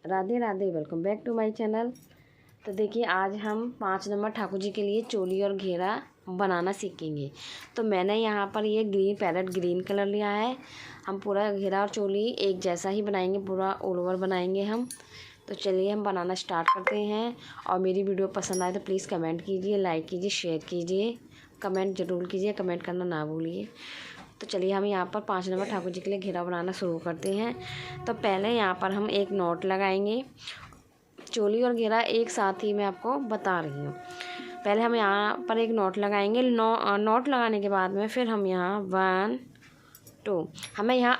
Radhe Radhe, welcome back to my channel. तो देखिए आज हम 5 नंबर ठाकुर जी के लिए चोली और घेरा बनाना सीखेंगे। तो मैंने यहाँ पर ये ग्रीन पैरेट ग्रीन कलर लिया है। हम पूरा घेरा और चोली एक जैसा ही बनाएंगे, पूरा ऑल ओवर बनाएंगे हम। तो चलिए हम बनाना स्टार्ट करते हैं। और मेरी वीडियो पसंद आए तो प्लीज़ कमेंट कीजिए, लाइक कीजिए, शेयर कीजिए, कमेंट ज़रूर कीजिए, कमेंट करना ना भूलिए। तो चलिए हम यहाँ पर 5 नंबर ठाकुर जी के लिए घेरा बनाना शुरू करते हैं। तो पहले यहाँ पर हम एक नॉट लगाएंगे। चोली और घेरा एक साथ ही मैं आपको बता रही हूँ। पहले हम यहाँ पर एक नॉट लगाएंगे। नॉट लगाने के बाद में फिर हम यहाँ 1 2 हमें यहाँ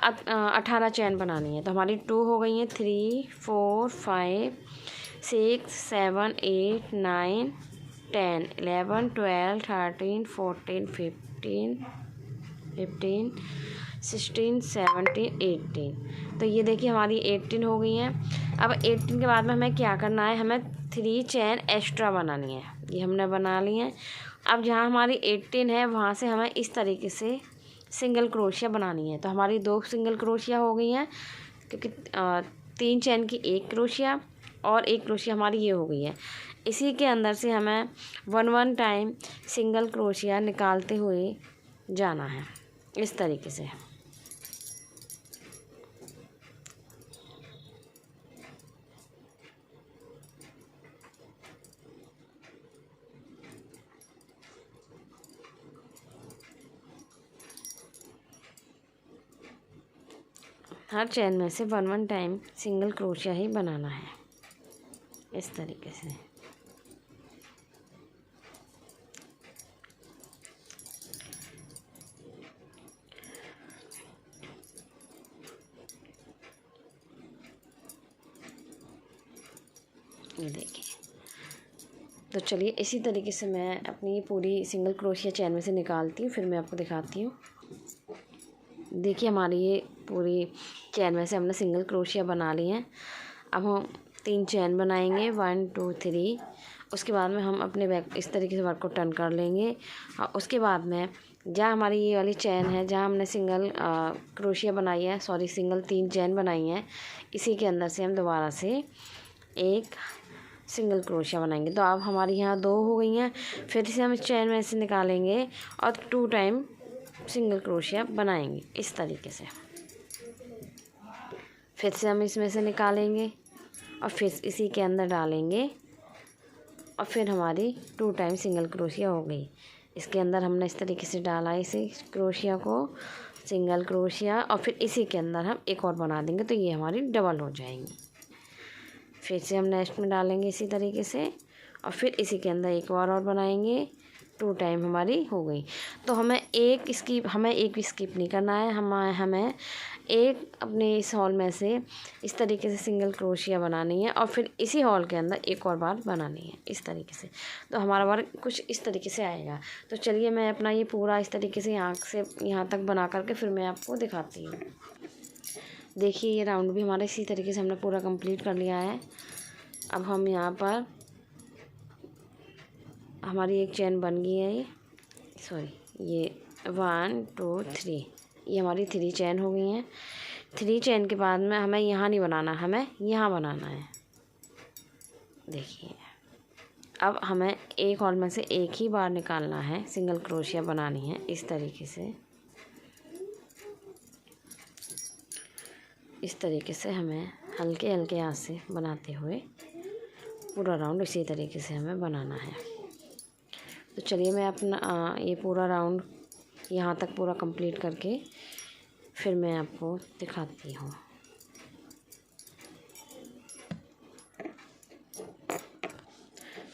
18 चैन बनानी है। तो हमारी 2 हो गई हैं, 3 4 5 6 7 8 9 10 11 12 13 14 15 16 17 18। तो ये देखिए हमारी 18 हो गई हैं। अब 18 के बाद में हमें क्या करना है, हमें 3 चैन एक्स्ट्रा बनानी है। ये हमने बना ली है। अब जहाँ हमारी 18 है वहाँ से हमें इस तरीके से सिंगल क्रोशिया बनानी है। तो हमारी 2 सिंगल क्रोशिया हो गई हैं, क्योंकि 3 चैन की 1 क्रोशिया और 1 क्रोशिया हमारी ये हो गई है। इसी के अंदर से हमें 1 टाइम सिंगल क्रोशिया निकालते हुए जाना है इस तरीके से। हर चैन में से 1 टाइम सिंगल क्रोशिया ही बनाना है इस तरीके से। ये देखिए। तो चलिए इसी तरीके से मैं अपनी पूरी सिंगल क्रोशिया चैन में से निकालती हूँ, फिर मैं आपको दिखाती हूँ। देखिए हमारी ये पूरी चैन में से हमने सिंगल क्रोशिया बना ली हैं। अब हम 3 चैन बनाएंगे, 1 2 3। उसके बाद में हम अपने बैक इस तरीके से वर्क को टर्न कर लेंगे। और उसके बाद में जहाँ हमारी ये वाली चैन है, जहाँ हमने सिंगल क्रोशिया बनाई है, सॉरी सिंगल 3 चैन बनाई हैं, इसी के अंदर से हम दोबारा से एक सिंगल क्रोशिया बनाएंगे। तो अब हमारी यहाँ 2 हो गई हैं। फिर से हम इस चैन में से निकालेंगे और 2 टाइम सिंगल क्रोशिया बनाएंगे इस तरीके से। फिर से हम इसमें से निकालेंगे और फिर इसी के अंदर डालेंगे और फिर हमारी 2 टाइम सिंगल क्रोशिया हो गई। इसके अंदर हमने इस तरीके से डाला इसे क्रोशिया को, सिंगल क्रोशिया, और फिर इसी के अंदर हम एक और बना देंगे। तो ये हमारी डबल हो जाएंगी। फिर से हम नेक्स्ट में डालेंगे इसी तरीके से और फिर इसी के अंदर एक और बनाएंगे। 2 टाइम हमारी हो गई। तो हमें एक भी स्किप नहीं करना है। हमें एक अपने इस हॉल में से इस तरीके से सिंगल क्रोशिया बनानी है और फिर इसी हॉल के अंदर एक और बार बनानी है इस तरीके से। तो हमारा वर्क कुछ इस तरीके से आएगा। तो चलिए मैं अपना ये पूरा इस तरीके से यहाँ तक बना करके फिर मैं आपको दिखाती हूँ। देखिए ये राउंड भी हमारा इसी तरीके से हमने पूरा कंप्लीट कर लिया है। अब हम यहाँ पर हमारी एक चैन बन गई है, ये 1 2 3, ये हमारी 3 चैन हो गई हैं। 3 चैन के बाद में हमें यहाँ नहीं बनाना, हमें यहाँ बनाना है। देखिए अब हमें एक हॉल में से एक ही बार निकालना है, सिंगल क्रोशिया बनानी है इस तरीके से। इस तरीके से हमें हल्के हल्के हाथ से बनाते हुए पूरा राउंड इसी तरीके से हमें बनाना है। तो चलिए मैं अपना ये पूरा राउंड यहाँ तक पूरा कंप्लीट करके फिर मैं आपको दिखाती हूँ।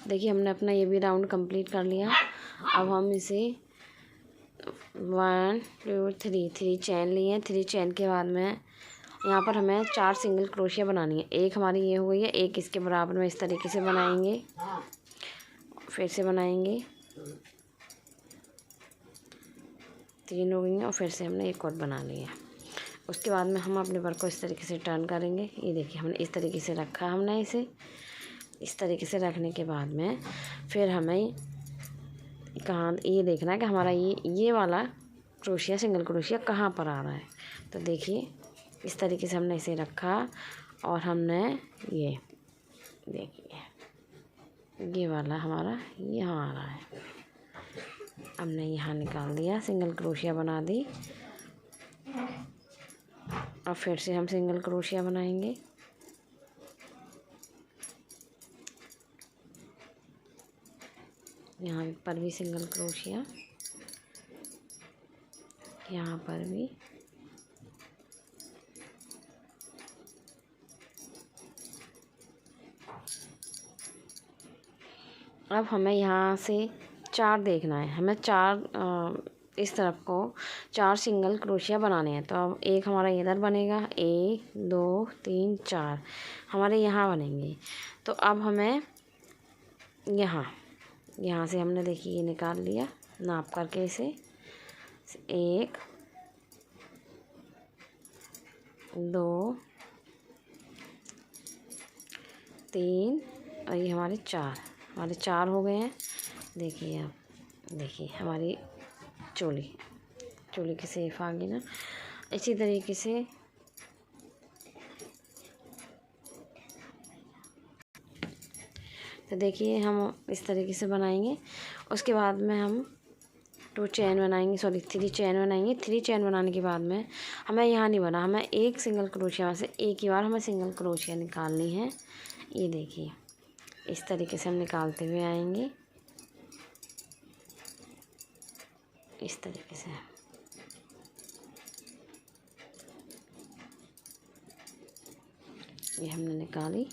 देखिए हमने अपना ये भी राउंड कंप्लीट कर लिया। अब हम इसे 1 2 3 चैन लिए हैं। 3 चैन के बाद में यहाँ पर हमें 4 सिंगल क्रोशिया बनानी है। एक हमारी ये हो गई है, एक इसके बराबर में इस तरीके से बनाएंगे, फिर से बनाएंगे, 3 हो गई हैं और फिर से हमने एक और बना लिया। उसके बाद में हम अपने वर्क को इस तरीके से टर्न करेंगे। ये देखिए हमने इस तरीके से रखा, हमने इसे इस तरीके से रखने के बाद में फिर हमें कहाँ ये देखना है कि हमारा ये वाला क्रोशिया सिंगल क्रोशिया कहाँ पर आ रहा है। तो देखिए इस तरीके से हमने इसे रखा और हमने ये देखिए ये वाला हमारा यहाँ आ रहा है, हमने यहाँ निकाल दिया, सिंगल क्रोशिया बना दी। अब फिर से हम सिंगल क्रोशिया बनाएंगे। यहाँ पर भी सिंगल क्रोशिया, यहाँ पर भी, अब हमें यहाँ से 4 देखना है, हमें 4 इस तरफ को 4 सिंगल क्रोशिया बनाने हैं। तो अब एक हमारा इधर बनेगा, 1 2 3 4 हमारे यहाँ बनेंगे। तो अब हमें यहाँ से हमने देखिए ये निकाल लिया नाप करके इसे, 1 2 3 और ये हमारे 4 हो गए हैं। देखिए अब देखिए हमारी चोली की शेप आ गई ना। इसी तरीके से तो देखिए हम इस तरीके से बनाएंगे। उसके बाद में हम 3 चेन बनाएंगे। 3 चेन बनाने के बाद में हमें यहाँ नहीं बना, हमें एक सिंगल क्रोशिया से एक ही बार हमें सिंगल क्रोशिया निकालनी है। ये देखिए इस तरीके से हम निकालते हुए आएंगे, इस तरीके से। ये हमने निकाली।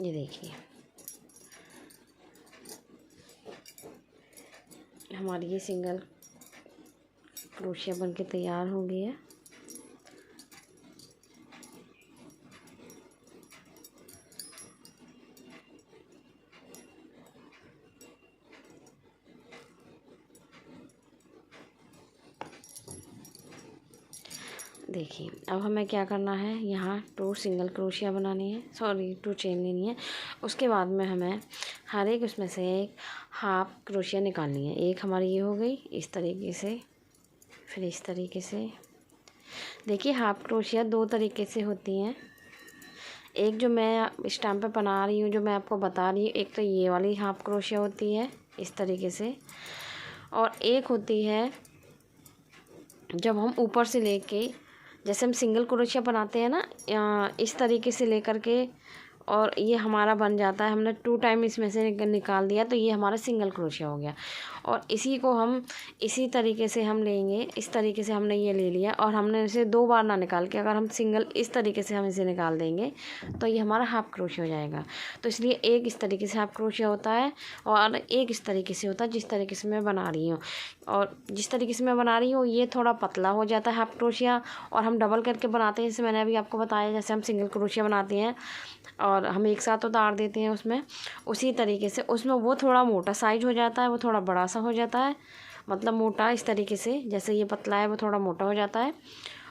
ये देखिए हमारी ये सिंगल क्रोशिया बनके तैयार हो गई है। देखिए अब हमें क्या करना है, यहाँ 2 सिंगल क्रोशिया बनानी है, 2 चेन लेनी है। उसके बाद में हमें हर एक उसमें से एक हाफ क्रोशिया निकालनी है। एक हमारी ये हो गई इस तरीके से, फिर इस तरीके से। देखिए हाफ क्रोशिया 2 तरीके से होती हैं। एक जो मैं इस टाइम पे बना रही हूँ, जो मैं आपको बता रही हूँ, एक तो ये वाली हाफ क्रोशिया होती है इस तरीके से, और एक होती है जब हम ऊपर से लेके, जैसे हम सिंगल क्रोशिया बनाते हैं ना, इस तरीके से लेकर के, और ये हमारा बन जाता है। हमने 2 टाइम इसमें से निकाल दिया तो ये हमारा सिंगल क्रोशिया हो गया। और इसी को हम इसी तरीके से हम लेंगे, इस तरीके से हमने ये ले लिया और हमने इसे 2 बार ना निकाल के, अगर हम सिंगल इस तरीके से हम इसे निकाल देंगे तो ये हमारा हाफ क्रोशिया हो जाएगा। तो इसलिए एक इस तरीके से हाफ क्रोशिया होता है और एक इस तरीके से होता है जिस तरीके से मैं बना रही हूँ। और जिस तरीके से मैं बना रही हूँ ये थोड़ा पतला हो जाता है हाफ क्रोशिया, और हम डबल करके बनाते हैं, जैसे मैंने अभी आपको बताया, जैसे हम सिंगल क्रोशिया बनाते हैं और हम एक साथ उतार देते हैं उसमें, उसी तरीके से उसमें वो थोड़ा मोटा साइज हो जाता है, वो थोड़ा बड़ा सा हो जाता है। मतलब मोटा इस तरीके से, जैसे ये पतला है वो थोड़ा मोटा हो जाता है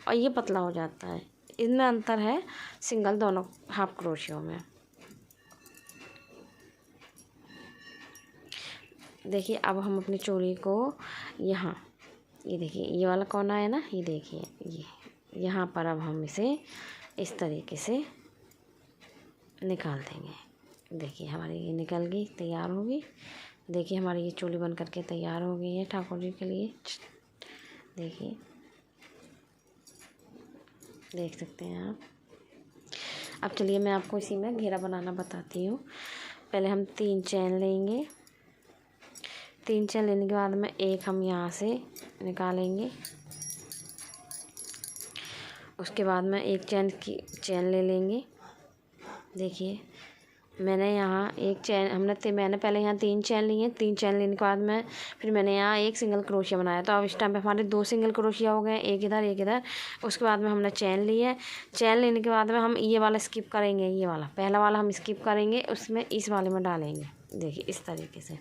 और ये पतला हो जाता है। इनमें अंतर है सिंगल दोनों हाफ क्रोशियों में। देखिए अब हम अपनी चोली को यहाँ, ये देखिए ये वाला कोना है ना, ये देखिए ये यहाँ पर अब हम इसे इस तरीके से निकाल देंगे। देखिए हमारी ये निकल गई, तैयार हो गई। देखिए हमारी ये चोली बन करके तैयार हो गई है ठाकुर जी के लिए। देखिए देख सकते हैं आप। अब चलिए मैं आपको इसी में घेरा बनाना बताती हूँ। पहले हम 3 चेन लेंगे। 3 चेन लेने के बाद में एक हम यहाँ से निकालेंगे। उसके बाद में एक चेन ले लेंगे। देखिए मैंने यहाँ एक चेन मैंने पहले यहाँ 3 चेन ली हैं। 3 चेन लेने के बाद में फिर मैंने यहाँ एक सिंगल क्रोशिया बनाया। तो अब इस टाइम पे हमारे 2 सिंगल क्रोशिया हो गए, एक इधर एक इधर। उसके बाद में हमने चेन ली है। चेन लेने के बाद में हम ये वाला स्किप करेंगे, ये वाला पहला वाला हम स्किप करेंगे, उसमें इस वाले में डालेंगे। देखिए इस तरीके से।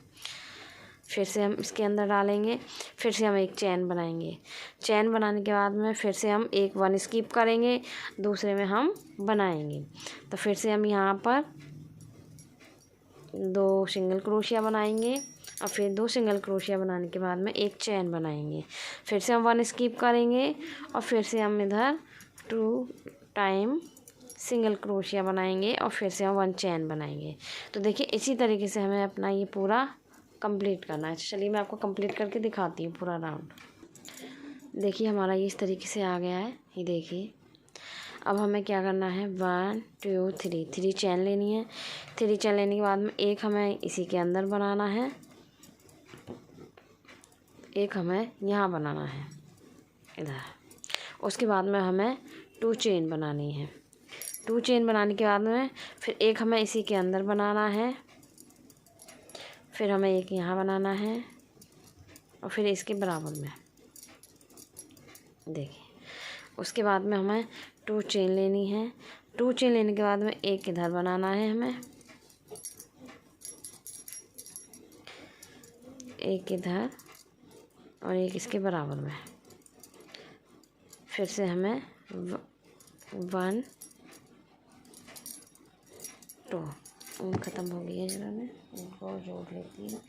फिर से हम इसके अंदर डालेंगे, फिर से हम एक चेन बनाएंगे। चेन बनाने के बाद में फिर से हम एक 1 स्किप करेंगे, दूसरे में हम बनाएंगे। तो फिर से हम यहाँ पर 2 सिंगल क्रोशिया बनाएंगे और फिर 2 सिंगल क्रोशिया बनाने के बाद में एक चेन बनाएंगे। फिर से हम 1 स्किप करेंगे और फिर से हम इधर 2 टाइम सिंगल क्रोशिया बनाएंगे और फिर से हम 1 चेन बनाएंगे। तो देखिए इसी तरीके से हमें अपना ये पूरा कंप्लीट करना है। चलिए मैं आपको कंप्लीट करके दिखाती हूँ पूरा राउंड। देखिए हमारा ये इस तरीके से आ गया है, ये देखिए। अब हमें क्या करना है, 1 2 3 चेन लेनी है। 3 चेन लेने के बाद में एक हमें इसी के अंदर बनाना है, एक हमें यहाँ बनाना है इधर। उसके बाद में हमें 2 चेन बनानी है। 2 चेन बनाने के बाद में फिर एक हमें इसी के अंदर बनाना है, फिर हमें एक यहाँ बनाना है और फिर इसके बराबर में देखिए। उसके बाद में हमें 2 चेन लेनी है। 2 चेन लेने के बाद में एक इधर बनाना है हमें, एक इधर और एक इसके बराबर में। फिर से हमें 1 2 ऊन ख़त्म हो गई है, जरा मैं उनको जोड़ लेती हूँ।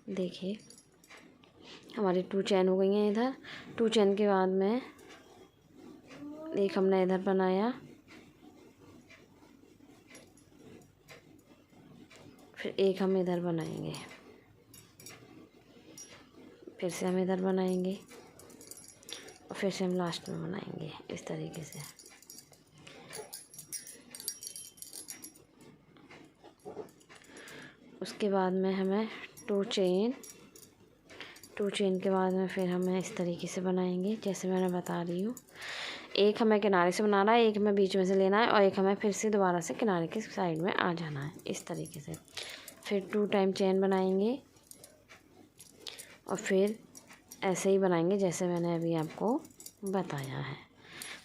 देखिए हमारी 2 चेन हो गई हैं इधर। 2 चेन के बाद में एक हमने इधर बनाया, फिर एक हम इधर बनाएंगे, फिर से हम इधर बनाएंगे और फिर से हम लास्ट में बनाएंगे इस तरीके से। उसके बाद में हमें 2 चेन के बाद में फिर हमें इस तरीके से बनाएंगे जैसे मैंने बता रही हूँ। एक हमें किनारे से बनाना है, एक हमें बीच में से लेना है और एक हमें फिर से दोबारा से किनारे के साइड में आ जाना है इस तरीके से। फिर 2 टाइम चेन बनाएंगे और फिर ऐसे ही बनाएंगे जैसे मैंने अभी आपको बताया है।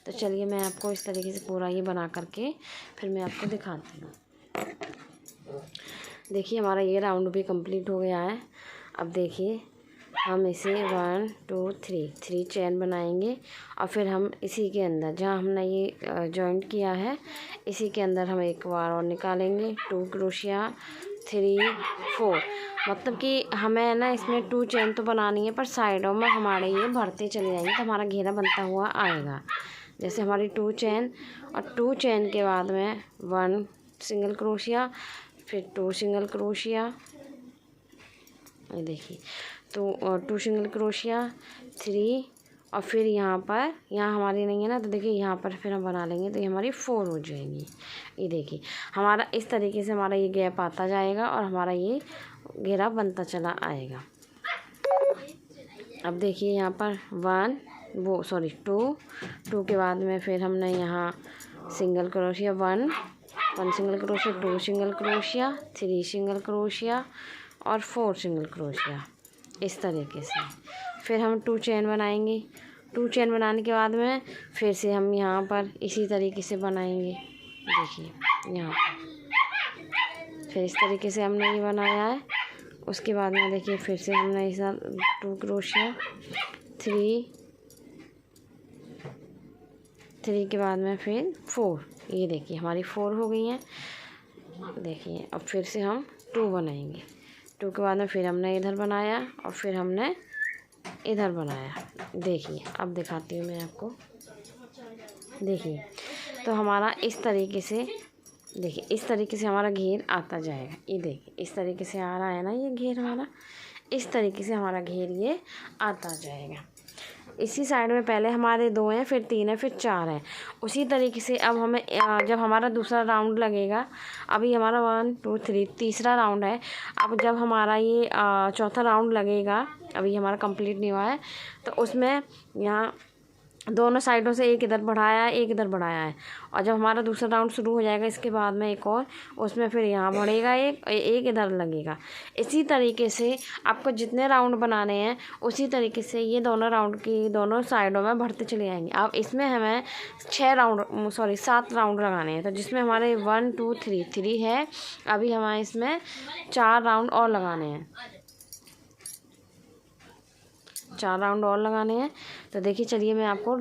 तो चलिए मैं आपको इस तरीके से पूरा ये बना करके फिर मैं आपको दिखाती हूँ। देखिए हमारा ये राउंड भी कंप्लीट हो गया है। अब देखिए हम इसे 1 2 3 चेन बनाएंगे और फिर हम इसी के अंदर जहाँ हमने ये जॉइंट किया है इसी के अंदर हम एक बार और निकालेंगे 2 क्रोशिया 3 4। मतलब कि हमें ना इसमें 2 चेन तो बनानी है पर साइडों में हमारे ये भरते चले जाएंगे तो हमारा घेरा बनता हुआ आएगा। जैसे हमारी 2 चेन और 2 चेन के बाद में 1 सिंगल क्रोशिया, फिर 2 सिंगल क्रोशिया, ये देखिए तो 2 सिंगल क्रोशिया 3 और फिर यहाँ हमारी नहीं है ना, तो देखिए यहाँ पर फिर हम बना लेंगे तो ये हमारी 4 हो जाएंगी। ये देखिए हमारा इस तरीके से हमारा ये गैप आता जाएगा और हमारा ये घेरा बनता चला आएगा। अब देखिए यहाँ पर 2 के बाद में फिर हमने यहाँ single crochet 1 single crochet 2 single crochet 3 single crochet और 4 सिंगल क्रोशिया इस तरीके से। फिर हम 2 चेन बनाएंगे। 2 चेन बनाने के बाद में फिर से हम यहाँ पर इसी तरीके से बनाएंगे। देखिए यहाँ पर फिर इस तरीके से हमने ये बनाया है। उसके बाद में देखिए फिर से हमने इस 2 क्रोशिया 3 के बाद में फिर 4, ये देखिए हमारी 4 हो गई हैं। देखिए अब फिर से हम 2 बनाएंगे। 2 के बाद में फिर हमने इधर बनाया और फिर हमने इधर बनाया। देखिए अब दिखाती हूँ मैं आपको। देखिए तो हमारा इस तरीके से, देखिए इस तरीके से हमारा घेर आता जाएगा। ये देखिए इस तरीके से आ रहा है ना ये घेर हमारा, इस तरीके से हमारा घेर ये आता जाएगा। इसी साइड में पहले हमारे 2 हैं, फिर 3 है, फिर 4 है। उसी तरीके से अब हमें जब हमारा दूसरा राउंड लगेगा, अभी हमारा 1 2 3 तीसरा राउंड है। अब जब हमारा ये चौथा राउंड लगेगा, अभी हमारा कंप्लीट नहीं हुआ है, तो उसमें यहाँ दोनों साइडों से एक इधर बढ़ाया है, एक इधर बढ़ाया है। और जब हमारा दूसरा राउंड शुरू हो जाएगा इसके बाद में एक और, उसमें फिर यहाँ बढ़ेगा एक इधर लगेगा। इसी तरीके से आपको जितने राउंड बनाने हैं उसी तरीके से ये दोनों राउंड की दोनों साइडों में बढ़ते चले जाएंगे। अब इसमें हमें 7 राउंड लगाने हैं। तो जिसमें हमारे 1 2 3 है, अभी हमें इसमें 4 राउंड और लगाने हैं, 4 राउंड और लगाने हैं। तो देखिए चलिए मैं आपको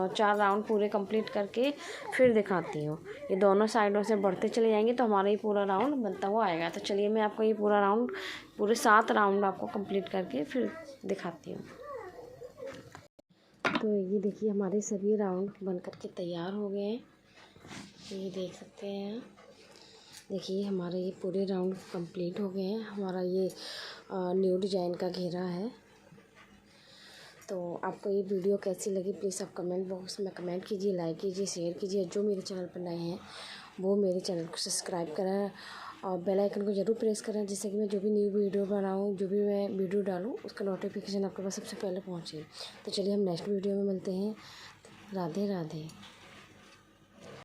4 राउंड पूरे कंप्लीट करके फिर दिखाती हूँ। ये दोनों साइडों से बढ़ते चले जाएंगे तो हमारा ये पूरा राउंड बनता हुआ आएगा। तो चलिए मैं आपको ये पूरे 7 राउंड आपको कंप्लीट करके फिर दिखाती हूँ। तो ये देखिए हमारे सभी राउंड बनकर के तैयार हो गए हैं। ये देख सकते हैं, देखिए हमारे ये पूरे राउंड कंप्लीट हो गए हैं। हमारा ये न्यू डिजाइन का घेरा है। तो आपको ये वीडियो कैसी लगी प्लीज़ आप कमेंट बॉक्स में कमेंट कीजिए, लाइक कीजिए, शेयर कीजिए। जो मेरे चैनल पर नए हैं वो मेरे चैनल को सब्सक्राइब करें और बेल आइकन को ज़रूर प्रेस करें, जिससे कि मैं जो भी न्यू वीडियो बनाऊँ, जो भी मैं वीडियो डालूँ उसका नोटिफिकेशन आपके पास सबसे पहले पहुँचे। तो चलिए हम नेक्स्ट वीडियो में मिलते हैं। राधे राधे।